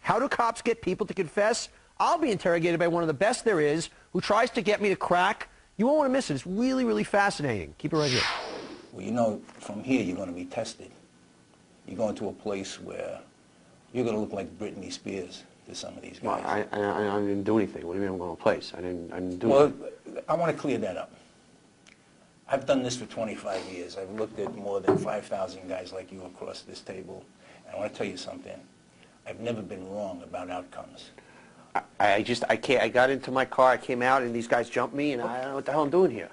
How do cops get people to confess? I'll be interrogated by one of the best there is who tries to get me to crack. You won't want to miss it. It's really, really fascinating. Keep it right here. Well, you know, from here you're going to be tested. You're going to a place where you're going to look like Britney Spears to some of these guys. Well, I didn't do anything. What do you mean I'm going to a place? I didn't do Well, anything. I want to clear that up. I've done this for 25 years. I've looked at more than 5,000 guys like you across this table. And I want to tell you something. I've never been wrong about outcomes. I got into my car, I came out, and these guys jumped me, and I don't know what the hell I'm doing here.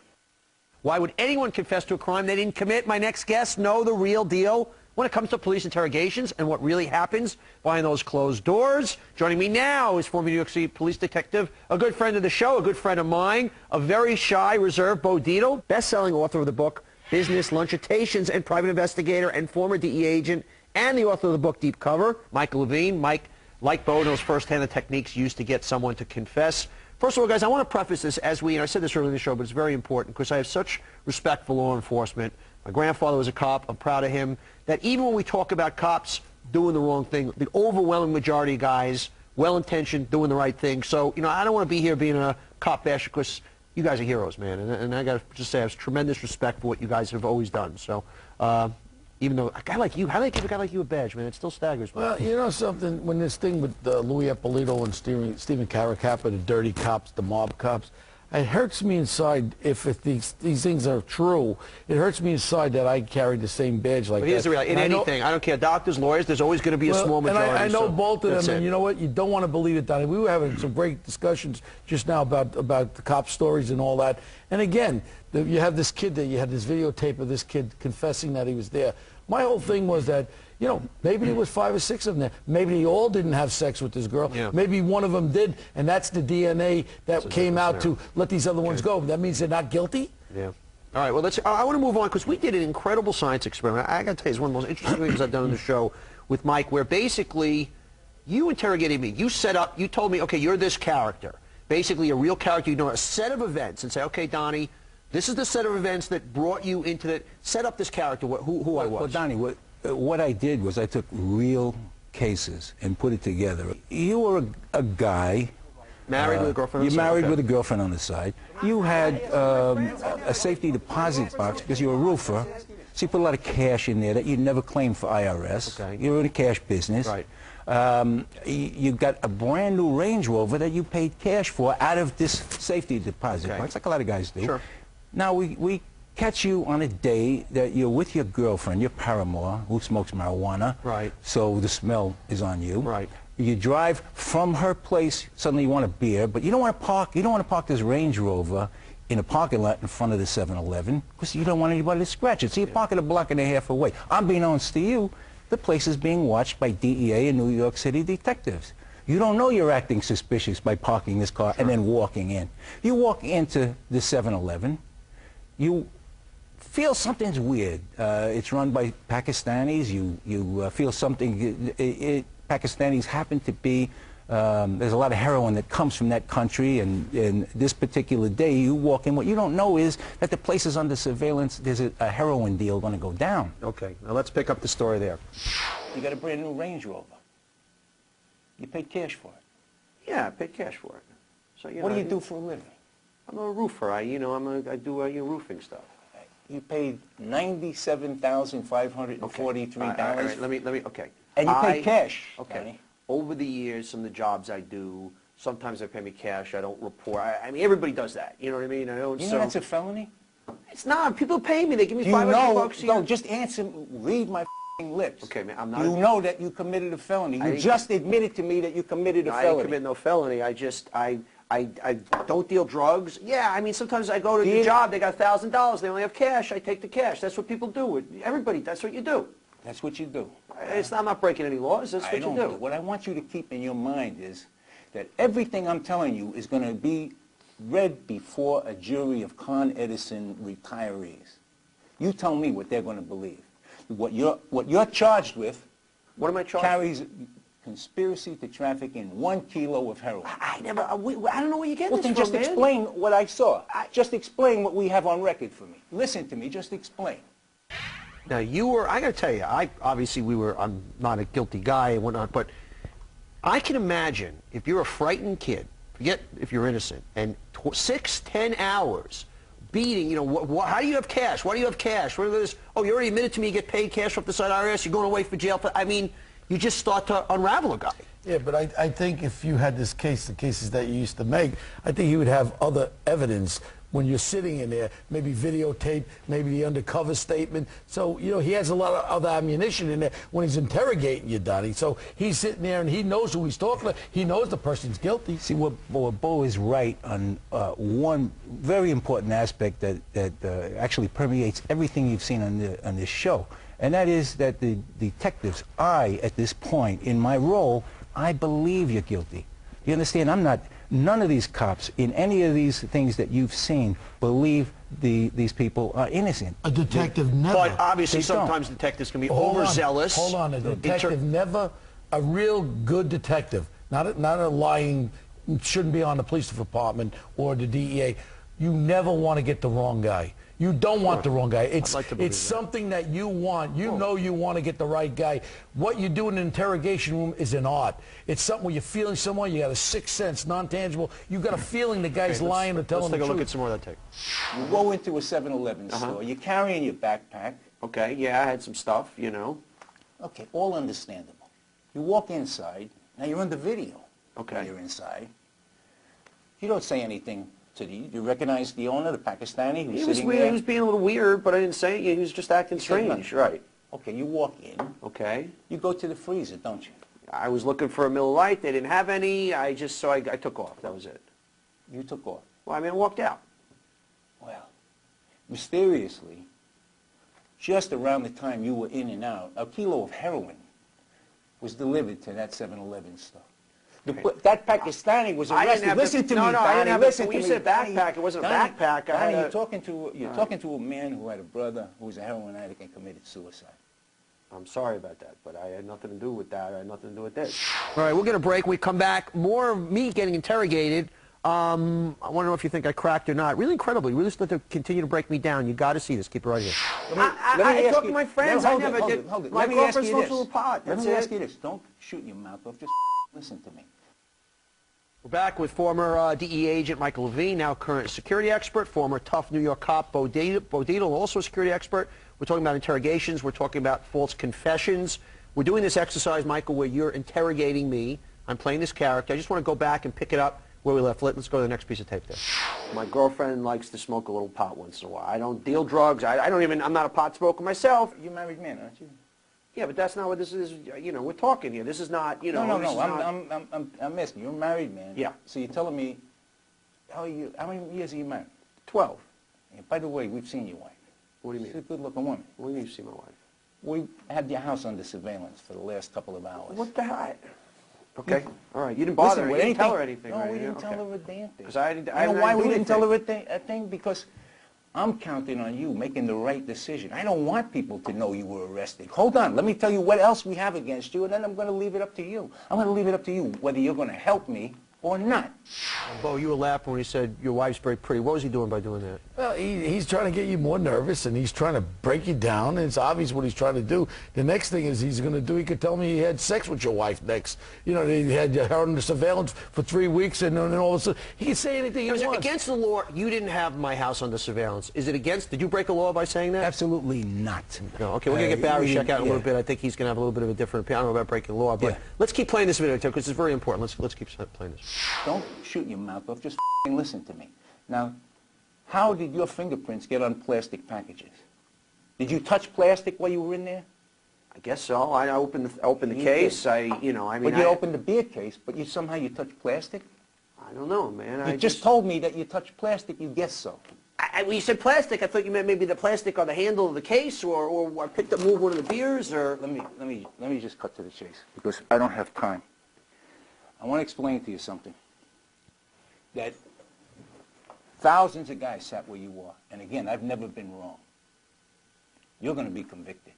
Why would anyone confess to a crime they didn't commit? My next guests know the real deal when it comes to police interrogations and what really happens behind those closed doors. Joining me now is former New York City police detective, a good friend of the show, a good friend of mine, a very shy, reserved Bo Dietl, best-selling author of the book Business, Lunchitations, and private investigator and former DEA agent, and the author of the book Deep Cover, Michael Levine. Mike, like Bo, knows firsthand the techniques used to get someone to confess. First of all, guys, I want to preface this as and I said this earlier in the show, but it's very important because I have such respect for law enforcement. My grandfather was a cop. I'm proud of him. That even when we talk about cops doing the wrong thing, the overwhelming majority of guys, well-intentioned, doing the right thing. So, you know, I don't want to be here being a cop basher because you guys are heroes, man. And I got to just say I have tremendous respect for what you guys have always done. So, even though a guy like you, how do they give a guy like you a badge, man? It still staggers me. Well, you know something, when this thing with Louis Ippolito and Stephen Caracappa, the dirty cops, the mob cops, it hurts me inside if these things are true. It hurts me inside that I carry the same badge like but here's that. The reality. In anything, I don't care, doctors, lawyers, there's always going to be a small majority. And I know both of them, and you know what? You don't want to believe it, Donny. We were having some great discussions just now about the cop stories and all that. And again, you have this kid you had this videotape of this kid confessing that he was there. My whole thing was that, you know, maybe there was 5 or 6 of them there. Maybe they all didn't have sex with this girl. Yeah. Maybe one of them did, and that's the DNA that came out to let these other ones go. That means they're not guilty? Yeah. All right, well, I want to move on because we did an incredible science experiment. I got to tell you, it's one of the most interesting things I've done on the show with Mike, where basically you interrogated me. You set up, you told me, okay, you're this character. Basically a real character. You know a set of events and say, okay, Donny, this is the set of events that brought you into the, set up this character, who I was. Well, Donny, what I did was I took real cases and put it together. You were a guy. Married with a girlfriend on the side. You're married with a girlfriend on the side. You had a safety deposit box because you're a roofer. So you put a lot of cash in there that you'd never claim for IRS. Okay. You're in a cash business. Right. You got a brand new Range Rover that you paid cash for out of this safety deposit box, like a lot of guys do. Sure. Now we catch you on a day that you're with your girlfriend, your paramour, who smokes marijuana. Right. So the smell is on you. Right. You drive from her place. Suddenly you want a beer, but you don't want to park. You don't want to park this Range Rover in a parking lot in front of the 7-Eleven because you don't want anybody to scratch it. So you park it a block and a half away. Unbeknownst to you, the place is being watched by DEA and New York City detectives. You don't know you're acting suspicious by parking this car and then walking in. You walk into the 7-Eleven. You feel something's weird. It's run by Pakistanis. You feel something. Pakistanis happen to be. There's a lot of heroin that comes from that country, and this particular day you walk in. What you don't know is that the place is under surveillance. There's a heroin deal going to go down. Okay, now let's pick up the story there. You got a brand new Range Rover. You paid cash for it. Yeah, I paid cash for it. So what do you do for a living? I'm a roofer. I do roofing stuff. You paid $97,543. All right, let me. Okay. And you paid cash. Okay. Donny. Over the years, some of the jobs I do, sometimes they pay me cash. I don't report. I mean, everybody does that. You know what I mean? I don't. You know that's a felony? It's not. People pay me. They give me $500 a year. No, just answer. Read my lips. Okay, man. I'm not. You know that you committed a felony. You just admitted to me that you committed a felony. I didn't commit no felony. I don't deal drugs. Yeah, I mean, sometimes I go to the job, they got $1,000, they only have cash, I take the cash. That's what people do. Everybody, that's what you do. That's what you do. I'm not breaking any laws, that's what you do. What I want you to keep in your mind is that everything I'm telling you is going to be read before a jury of Con Edison retirees. You tell me what they're going to believe. What you're charged with What am I charged carries conspiracy to traffic in 1 kilo of heroin. I don't know where you're getting this from, Well, then just explain what I saw. Just explain what we have on record for me. Listen to me, just explain. Now, I got to tell you, I'm not a guilty guy and whatnot, but I can imagine if you're a frightened kid, forget if you're innocent, and 6, 10 hours beating, you know, how do you have cash? Why do you have cash? What are those? Oh, you already admitted to me you get paid cash off the side IRS, you're going away for jail. I mean, you just start to unravel a guy. Yeah, but I think if you had this case, the cases that you used to make, I think you would have other evidence when you're sitting in there, maybe videotape, maybe the undercover statement. So, you know, he has a lot of other ammunition in there when he's interrogating you, Donnie. So he's sitting there and he knows who he's talking to. He knows the person's guilty. See, what Bo is right on one very important aspect that actually permeates everything you've seen on this show. And that is that the detectives, at this point, in my role, I believe you're guilty. You understand? None of these cops in any of these things that you've seen believe these people are innocent. A detective never. But obviously sometimes detectives can be overzealous. Hold on, a detective never, a real good detective, not a lying, shouldn't be on the police department or the DEA. You never want to get the wrong guy. You don't want the wrong guy. It's something that you want. You know you want to get the right guy. What you do in an interrogation room is an art. It's something where you're feeling someone, you got a sixth sense, non-tangible. You got a feeling the guy's lying or telling the truth. Let's take a look at some more of that tape. You go into a 7-Eleven store. You're carrying your backpack. Okay, yeah, I had some stuff, you know. Okay, all understandable. You walk inside. Now you're on the video. Okay. When you're inside. You don't say anything. You recognize the owner, the Pakistani who's sitting there? He was being a little weird, but I didn't say it. He was just acting strange. Right. Okay, you walk in. Okay. You go to the freezer, don't you? I was looking for a Miller Lite. They didn't have any. I took off. That was it. You took off? Well, I mean, I walked out. Well, mysteriously, just around the time you were in and out, a kilo of heroin was delivered to that 7-Eleven store. That Pakistani was arrested. Listen to me, Donnie. Listen to me. When you said backpack, it wasn't a backpack. Donnie, you're talking to a man who had a brother who was a heroin addict and committed suicide. I'm sorry about that, but I had nothing to do with that. I had nothing to do with this. All right, we're going to break. We come back. More of me getting interrogated. I want to know if you think I cracked or not. Really incredibly. Really started to continue to break me down. You got to see this. Keep it right here. I talk to my friends. I never did. My girlfriend's social little pot. Let me ask you this. Don't shoot your mouth off. Just listen to me. We're back with former DEA agent Michael Levine, now current security expert, former tough New York cop Bo Dietl, also a security expert. We're talking about interrogations. We're talking about false confessions. We're doing this exercise, Michael, where you're interrogating me. I'm playing this character. I just want to go back and pick it up where we left. Let's go to the next piece of tape there. My girlfriend likes to smoke a little pot once in a while. I don't deal drugs. I'm not a pot smoker myself. You're a married man, aren't you? Yeah, but that's not what this is. You know, we're talking here. This is not, you know. No. I'm asking. You're a married man. Yeah. So you're telling me, how many years are you married? 12. And by the way, we've seen your wife. What do you mean? She's a good-looking woman. What do you mean you've seen my wife? We had your house under surveillance for the last couple of hours. What the hell? Okay. All right. You didn't bother her. You didn't tell her anything. No, right? we didn't tell her a damn thing. Because I didn't. You know why we didn't tell her a thing? Because I'm counting on you making the right decision. I don't want people to know you were arrested. Hold on. Let me tell you what else we have against you, and then I'm going to leave it up to you. I'm going to leave it up to you whether you're going to help me or not. Bo, you were laughing when he said your wife's very pretty. What was he doing by doing that? Well, he's trying to get you more nervous, and he's trying to break you down, and it's obvious what he's trying to do. The next thing is he's going to do, he could tell me he had sex with your wife next. You know, he had her under surveillance for 3 weeks, and then all of a sudden, he can say anything he wants. Against the law, you didn't have my house under surveillance. Is it against, did you break a law by saying that? Absolutely not. No, okay, we're going to get Barry check out in a little bit. I think he's going to have a little bit of a different opinion. I don't know about breaking law, but let's keep playing this video, too, because it's very important. Let's keep playing this. Don't shoot your mouth off. Just listen to me. Now, how did your fingerprints get on plastic packages? Did you touch plastic while you were in there? I guess so. I opened the case. But you opened the beer case, but somehow you touched plastic? I don't know, man. You just told me that you touched plastic. You guessed so. When you said plastic, I thought you meant maybe the plastic on the handle of the case, or I picked up one of the beers, or. Let me just cut to the chase because I don't have time. I want to explain to you something. That thousands of guys sat where you are, and again, I've never been wrong. You're going to be convicted.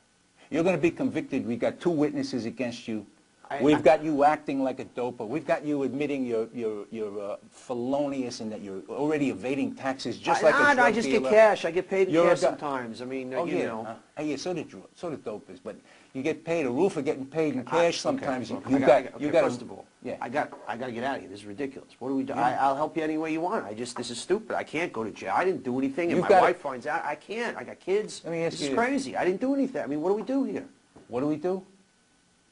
You're going to be convicted. We've got 2 witnesses against you. We've got you acting like a doper. We've got you admitting you're felonious and that you're already evading taxes, just like a drug dealer. I just get cash. I get paid in cash sometimes. I mean, you know. Yeah, so do dopers. But You get paid. A roofer getting paid in cash sometimes. Okay, You got. First of all, yeah. I got to get out of here. This is ridiculous. What do we do? I'll help you any way you want. This is stupid. I can't go to jail. I didn't do anything, and my wife finds out. I can't. I got kids. Let me ask you. This is crazy. I didn't do anything. I mean, what do we do here? What do we do?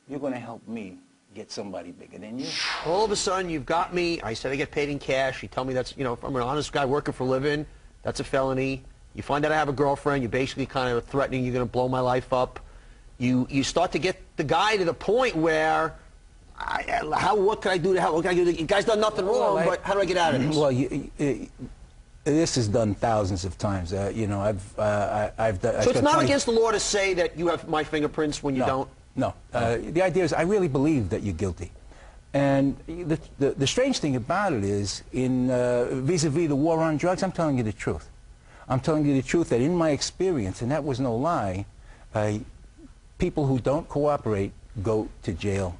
You're going to help me get somebody bigger than you. All of a sudden, you've got me. I said I get paid in cash. You tell me that's, if I'm an honest guy working for a living, that's a felony. You find out I have a girlfriend. You're basically kind of threatening you're going to blow my life up. You start to get the guy to the point where, what can I do to help? What can I do? The guy's done nothing wrong, but how do I get out of this? Well, this is done thousands of times. I've done. So it's not against the law to say that you have my fingerprints when you don't? No. The idea is I really believe that you're guilty. And the strange thing about it is, in vis-a-vis the war on drugs, I'm telling you the truth. I'm telling you the truth that in my experience, and that was no lie, people who don't cooperate go to jail.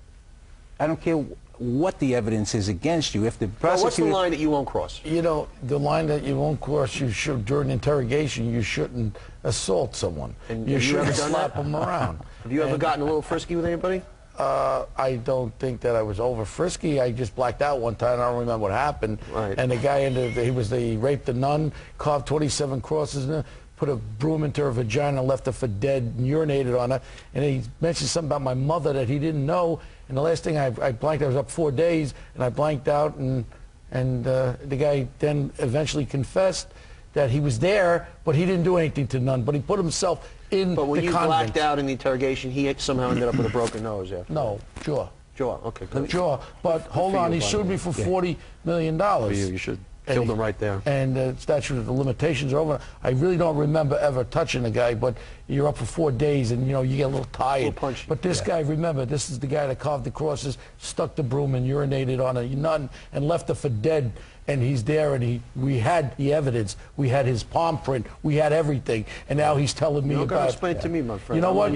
I don't care what the evidence is against you. If the prosecutor... Well, what's the line that you won't cross? The line that you won't cross, you should, during interrogation, you shouldn't assault someone. And you shouldn't slap them around. Have you ever gotten a little frisky with anybody? I don't think that I was over frisky. I just blacked out one time. I don't remember what happened. Right. And the guy, he raped a nun, carved 27 crosses in her, put a broom into her vagina, left her for dead, and urinated on her. And he mentioned something about my mother that he didn't know. And the last thing I blanked, I was up 4 days, and I blanked out, and the guy then eventually confessed that he was there, but he didn't do anything to none. But he put himself in the convent. But when you blacked out in the interrogation, he somehow ended up with a broken nose, yeah? No, jaw. Jaw, okay, good. Jaw. But hold on, he sued me for $40 million. For you should kill them right there. And the statute of the limitations are over. I really don't remember ever touching a guy, but you're up for 4 days, and you get a little tired. A little punchy. But this guy, remember, this is the guy that carved the crosses, stuck the broom and urinated on a nun, and left her for dead. And he's there, and we had the evidence. We had his palm print. We had everything. And now he's telling me about... You got to explain it to me, my friend. You know what?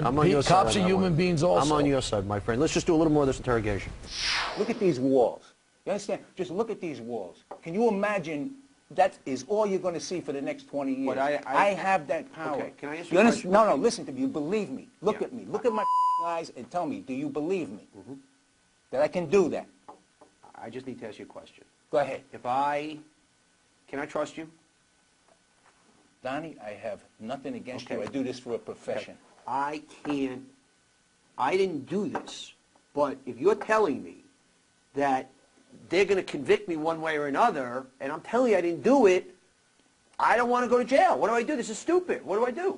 I'm on your side. Cops are human beings also. I'm on your side, my friend. Let's just do a little more of this interrogation. Look at these walls. You understand? Just look at these walls. Can you imagine that is all you're going to see for the next 20 years? But I have that power. Okay, can I ask you a question? No, listen to me. You believe me. Look at me. Look at my eyes and tell me, do you believe me? That I can do that? I just need to ask you a question. Go ahead. Can I trust you? Donnie, I have nothing against you. I do this for a profession. I didn't do this, but if you're telling me that they're going to convict me one way or another, and I'm telling you I didn't do it, I don't want to go to jail. What do I do? This is stupid. What do I do?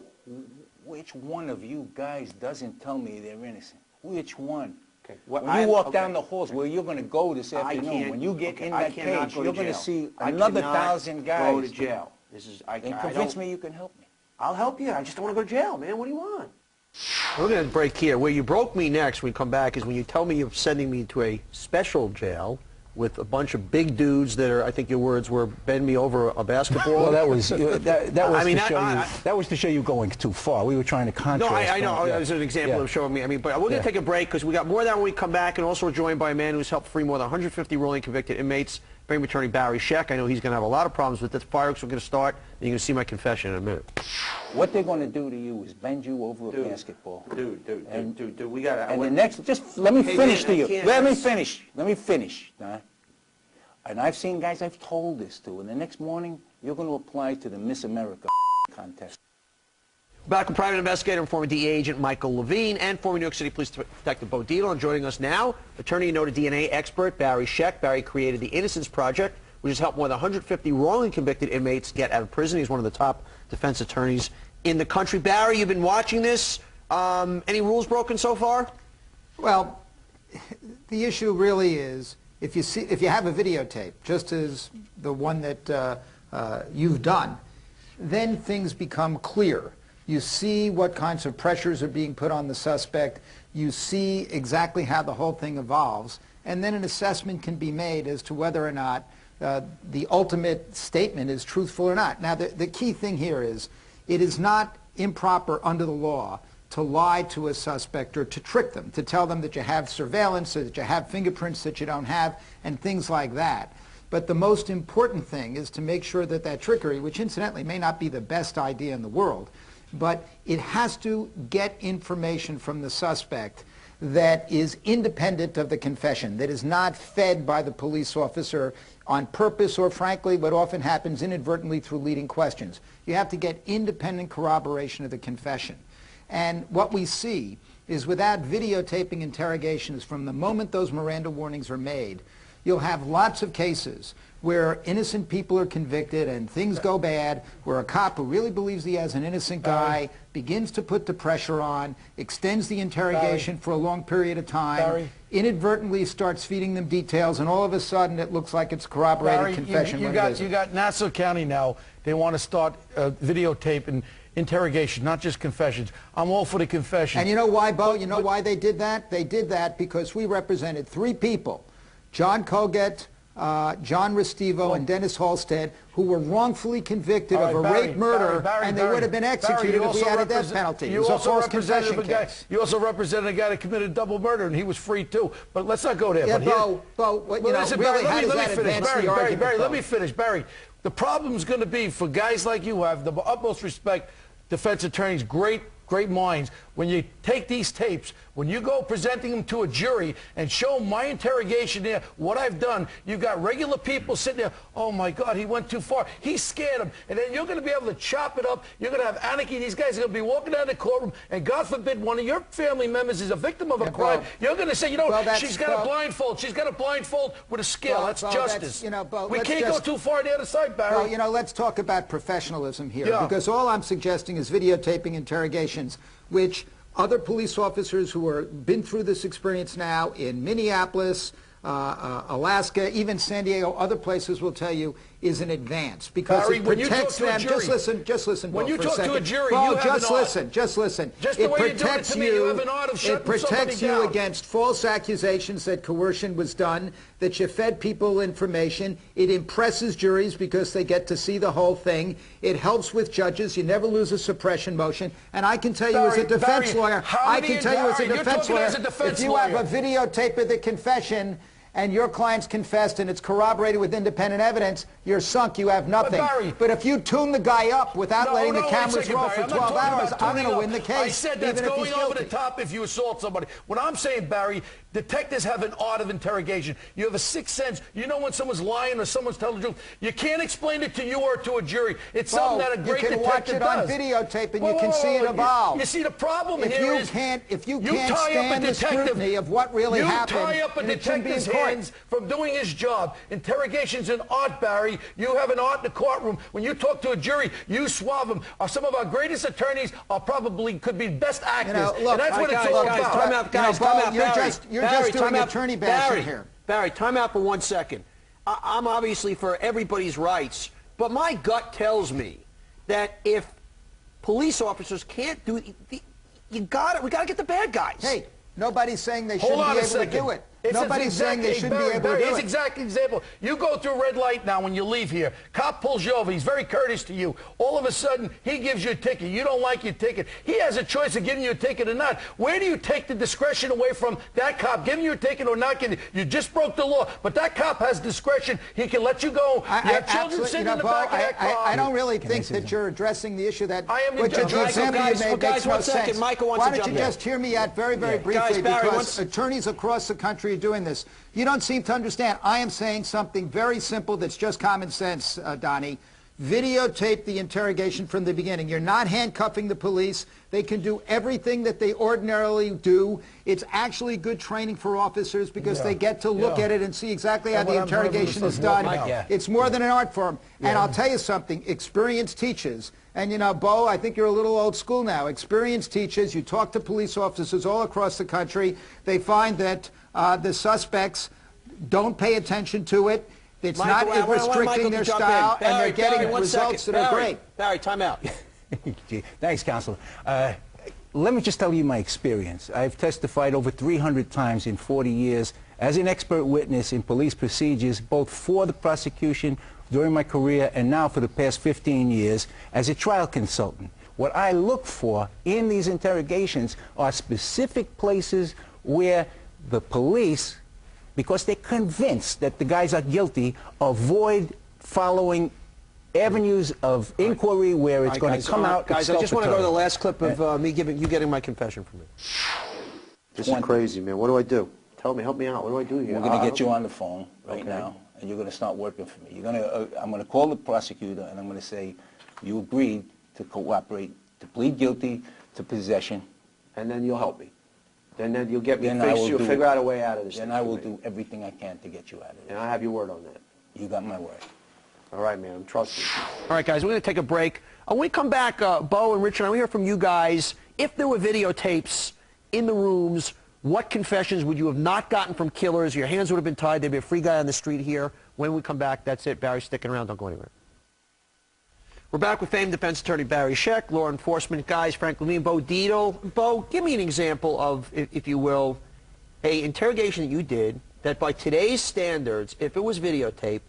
Which one of you guys doesn't tell me they're innocent? Which one? Okay. When you walk down the halls where you're going to go this afternoon, when you get in that cage, you're going to see another 1,000 guys. Go to jail. And convince me you can help me. I'll help you. I just don't want to go to jail, man. What do you want? We're going to break here. Where you broke me next when we come back is when you tell me you're sending me to a special jail with a bunch of big dudes that are, I think your words were, bend me over a basketball. Well, that was to show you going too far. We were trying to contrast. No, I know. That was an example of showing me. But we're going to take a break because we got more of that when we come back, and also we're joined by a man who's helped free more than 150 wrongly convicted inmates, Supreme Attorney Barry Scheck. I know he's going to have a lot of problems with this. Fireworks are going to start, and you're going to see my confession in a minute. What they're going to do to you is bend you over a basketball. Dude, we got to... And the next, just let me finish to you. Let me finish. And I've seen guys I've told this to, and the next morning, you're going to apply to the Miss America contest. Back with private investigator and former DEA agent Michael Levine and former New York City Police Detective Bo Dietl. And joining us now, attorney and noted DNA expert Barry Scheck. Barry created the Innocence Project, which has helped more than 150 wrongly convicted inmates get out of prison. He's one of the top defense attorneys in the country. Barry, you've been watching this. Any rules broken so far? Well, the issue really is if you have a videotape, just as the one that you've done, then things become clear. You see what kinds of pressures are being put on the suspect. You see exactly how the whole thing evolves. And then an assessment can be made as to whether or not the ultimate statement is truthful or not. Now, the key thing here is it is not improper under the law to lie to a suspect or to trick them, to tell them that you have surveillance or that you have fingerprints that you don't have and things like that. But the most important thing is to make sure that that trickery, which incidentally may not be the best idea in the world, but it has to get information from the suspect that is independent of the confession, that is not fed by the police officer on purpose or frankly what often happens inadvertently through leading questions. You have to get independent corroboration of the confession. And what we see is without videotaping interrogations from the moment those Miranda warnings are made, you'll have lots of cases where innocent people are convicted and things go bad, where a cop who really believes he has an innocent guy begins to put the pressure on, extends the interrogation for a long period of time, inadvertently starts feeding them details, and all of a sudden it looks like it's corroborated confession. You got Nassau County now. They want to start videotape and interrogation, not just confessions. I'm all for the confession. And you know why, Bo? You know why they did that? They did that because we represented 3 people, John Colgate, John Restivo, and Dennis Halstead, who were wrongfully convicted of a rape murder, and they would have been executed if we had a death penalty. It was a false confession case. You also represented a guy that committed double murder, and he was free too. But let's not go there. Yeah, Bo, what, you know, listen, really, Barry, how does that advance the argument? Barry, let me finish. Barry, the problem is going to be for guys like you have the utmost respect, defense attorneys, great minds. When you take these tapes, when you go presenting them to a jury and show them my interrogation there, what I've done, you've got regular people sitting there, oh my God, he went too far. He scared him. And then you're going to be able to chop it up. You're going to have anarchy. These guys are going to be walking down the courtroom, and God forbid one of your family members is a victim of a crime. You're going to say, you know, she's got a blindfold. She's got a blindfold with a scale. That's justice. You know, we can't go too far on the other side, Barry. Well, you know, let's talk about professionalism here, because all I'm suggesting is videotaping interrogations, which other police officers who have been through this experience now in Minneapolis, Alaska, even San Diego, other places will tell you is an advance because Barry, it protects them. Just listen, when Bo, you for a talk second. to a jury, Bo, you have just an listen. Just the way it protects you, you have an art of shutting it protects you against false accusations that coercion was done, that you fed people information. It impresses juries because they get to see the whole thing. It helps with judges. You never lose a suppression motion. And I can tell you as a defense lawyer, if you have a videotape of the confession and your client's confessed and it's corroborated with independent evidence, you're sunk, you have nothing. But if you tune the guy up without letting the cameras roll for 12 hours, I'm going to win the case. I said that's going over the top if you assault somebody. What I'm saying, Barry, detectives have an art of interrogation. You have a sixth sense. You know when someone's lying or someone's telling the truth. You can't explain it to you or to a jury. It's something that a great detective does. You can watch it on videotape and you can see it evolve. You see, the problem here is if you can't stand the scrutiny of what really happened, you tie up a detective's hands from doing his job. Interrogation's an art, Barry. You have an art in the courtroom. When you talk to a jury, you suave them. Some of our greatest attorneys are probably could be best actors. You know, look, and that's what it's all about. Time out, guys. Time out, You're just doing attorney bashing here. Barry, time out for 1 second. I'm obviously for everybody's rights, but my gut tells me that if police officers can't do it, we got to get the bad guys. Hey, nobody's saying they shouldn't be able to do it. Nobody's saying they shouldn't be able to do it. It's exactly example. You go through a red light now when you leave here. Cop pulls you over. He's very courteous to you. All of a sudden, he gives you a ticket. You don't like your ticket. He has a choice of giving you a ticket or not. Where do you take the discretion away from that cop giving you a ticket or not giving you? You just broke the law, but that cop has discretion. He can let you go. You have children sitting in the back of that car. I don't really think that you're addressing the issue that I am the example you made makes no sense. Michael wants to jump in. Why don't you just hear me out very, very briefly, because attorneys across the country are doing this. You don't seem to understand. I am saying something very simple that's just common sense, Donnie. Videotape the interrogation from the beginning. You're not handcuffing the police. They can do everything that they ordinarily do. It's actually good training for officers because they get to look at it and see exactly how the interrogation is done. It's more than an art form. And I'll tell you something. Experience teaches. And, you know, Bo, I think you're a little old school now. Experience teaches. You talk to police officers all across the country. They find that the suspects don't pay attention to it. It's not restricting their style, and they're getting results that are great. Barry, time out. Thanks, Counselor. Let me just tell you my experience. I've testified over 300 times in 40 years as an expert witness in police procedures, both for the prosecution during my career and now for the past 15 years as a trial consultant. What I look for in these interrogations are specific places where the police, because they're convinced that the guys are guilty, avoid following avenues of inquiry where it's going to come out. Guys, I just want to go to the last clip of me getting my confession from me. This is crazy, man. What do I do? Tell me, help me out. What do I do here? We're going to get you on the phone right now, and you're going to start working for me. I'm going to call the prosecutor, and I'm going to say, you agreed to cooperate, to plead guilty to possession. And then you'll help me. Then you'll get me fixed. You'll figure out a way out of this. Then I will do everything I can to get you out of it. And I have your word on that. You got my word. All right, man. I'm trusting you. All right, guys. We're going to take a break. When we come back, Bo and Richard, I want to hear from you guys. If there were videotapes in the rooms, what confessions would you have not gotten from killers? Your hands would have been tied. There'd be a free guy on the street here. When we come back, that's it. Barry's sticking around. Don't go anywhere. We're back with famed defense attorney Barry Scheck, law enforcement guys Frank Levine, Bo Dietl. Bo, give me an example of, if you will, a interrogation that you did that by today's standards, if it was videotaped,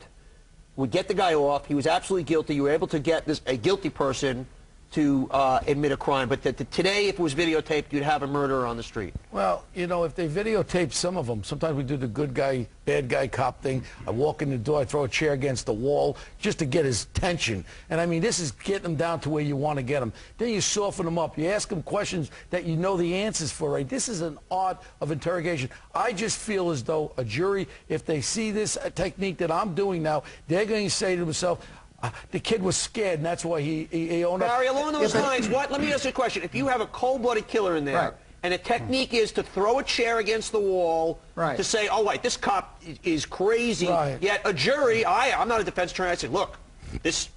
would get the guy off. He was absolutely guilty. You were able to get a guilty person to admit a crime. But today, if it was videotaped, you'd have a murderer on the street. Well, you know, if they videotape some of them, sometimes we do the good guy, bad guy cop thing. I walk in the door, I throw a chair against the wall just to get his attention. And I mean, this is getting them down to where you want to get them. Then you soften them up. You ask them questions that you know the answers for, right? This is an art of interrogation. I just feel as though a jury, if they see this technique that I'm doing now, they're going to say to themselves, the kid was scared, and that's why he owned up. Barry, along those lines, let me ask you a question. If you have a cold-blooded killer in there, and the technique is to throw a chair against the wall to say, oh, wait, this cop is crazy, yet a jury, I'm not a defense attorney, I say, look,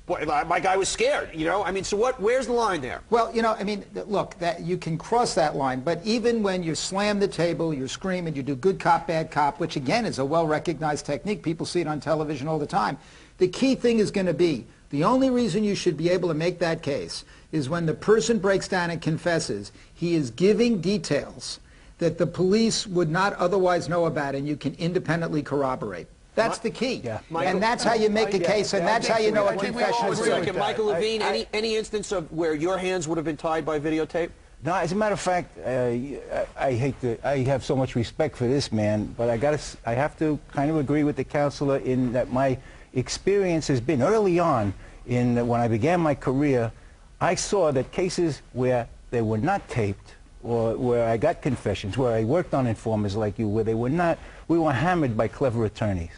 my guy was scared, you know? I mean, so where's the line there? Well, you know, I mean, look, you can cross that line, but even when you slam the table, you scream, and you do good cop, bad cop, which, again, is a well-recognized technique. People see it on television all the time. The key thing is going to be, the only reason you should be able to make that case is when the person breaks down and confesses, he is giving details that the police would not otherwise know about, and you can independently corroborate. That's the key. Yeah. And that's how you make a case, and that's how you know a confession is good. Michael Levine, any instance of where your hands would have been tied by videotape? No, as a matter of fact, I have so much respect for this man, but I have to kind of agree with the counselor in that my experience has been early on when I began my career, I saw that cases where they were not taped or where I got confessions, where I worked on informers like you, where they were not, we were hammered by clever attorneys.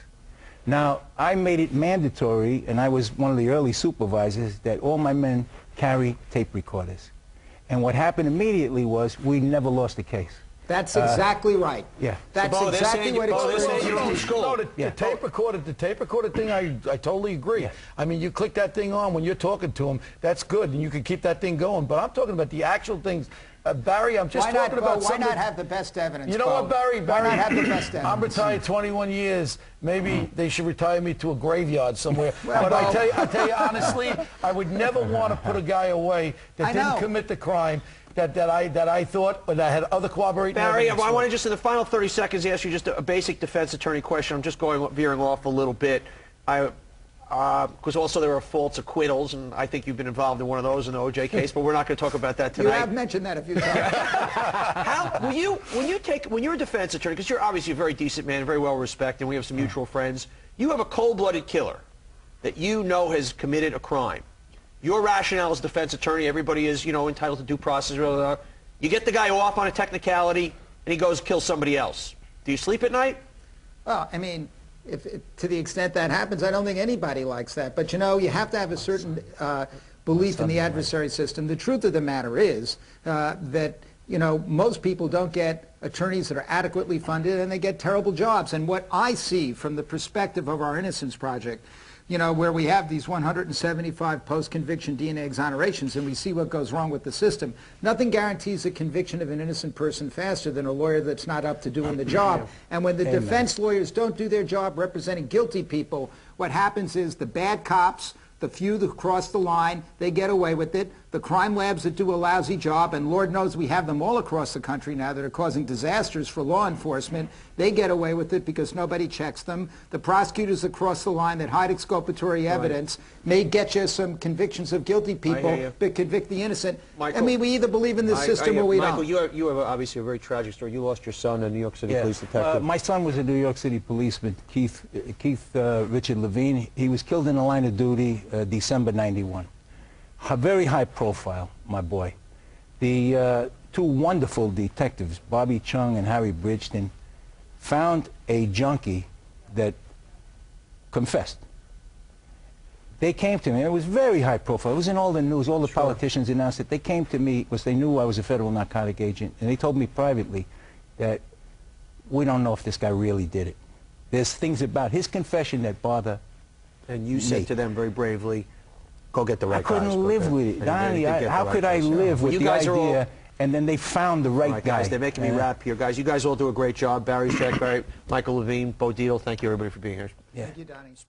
Now, I made it mandatory, and I was one of the early supervisors, that all my men carry tape recorders. And what happened immediately was we never lost a case. That's exactly right. Yeah. That's exactly what it's called. The tape recorder thing, I totally agree. Yeah. I mean, you click that thing on when you're talking to him, that's good, and you can keep that thing going. But I'm talking about the actual things. Barry, I'm just talking about something. Why not have the best evidence? You know what, Barry? Why not have the best evidence? I'm retired 21 years. Maybe they should retire me to a graveyard somewhere. But I tell you honestly, I would never want to put a guy away that didn't commit the crime. That I thought, but I had other corroborating Barry, evidence. I want to just, in the final 30 seconds, ask you just a basic defense attorney question. I'm just veering off a little bit. Because also there are false acquittals, and I think you've been involved in one of those in the O.J. case, but we're not going to talk about that tonight. You have mentioned that a few times. When you're a defense attorney, because you're obviously a very decent man, very well respected, and we have some mutual friends, you have a cold-blooded killer that you know has committed a crime. Your rationale as a defense attorney, everybody is, you know, entitled to due process. Blah, blah, blah. You get the guy off on a technicality, and he goes kill somebody else. Do you sleep at night? Well, I mean, to the extent that happens, I don't think anybody likes that. But, you know, you have to have a certain belief in the adversary system. The truth of the matter is that, you know, most people don't get attorneys that are adequately funded, and they get terrible jobs. And what I see from the perspective of our Innocence Project, you know, where we have these 175 post-conviction DNA exonerations, and we see what goes wrong with the system. Nothing guarantees a conviction of an innocent person faster than a lawyer that's not up to doing the job. And when the defense lawyers don't do their job representing guilty people, what happens is the bad cops, the few that cross the line, they get away with it. The crime labs that do a lousy job, and Lord knows we have them all across the country now that are causing disasters for law enforcement, they get away with it because nobody checks them. The prosecutors across the line that hide exculpatory evidence may get you some convictions of guilty people, but convict the innocent. Michael, I mean, we either believe in the system or we Michael, don't. you have obviously a very tragic story. You lost your son, a New York City police detective. My son was a New York City policeman, Keith Richard Levine. He was killed in the line of duty December '91. A very high profile, my boy. The two wonderful detectives, Bobby Chung and Harry Bridgeton, found a junkie that confessed. They came to me. It was very high profile. It was in all the news. All the politicians announced it. They came to me because they knew I was a federal narcotic agent, and they told me privately that we don't know if this guy really did it. There's things about his confession that bother And you said to them very bravely, go get the right guys. I couldn't live with it. Donnie, how could I live with the idea, and then they found the right guy. Guys, they're making me rap here. Guys, you guys all do a great job. Barry Scheck, Michael Levine, Bo Deal, thank you everybody for being here. Thank you, Donnie.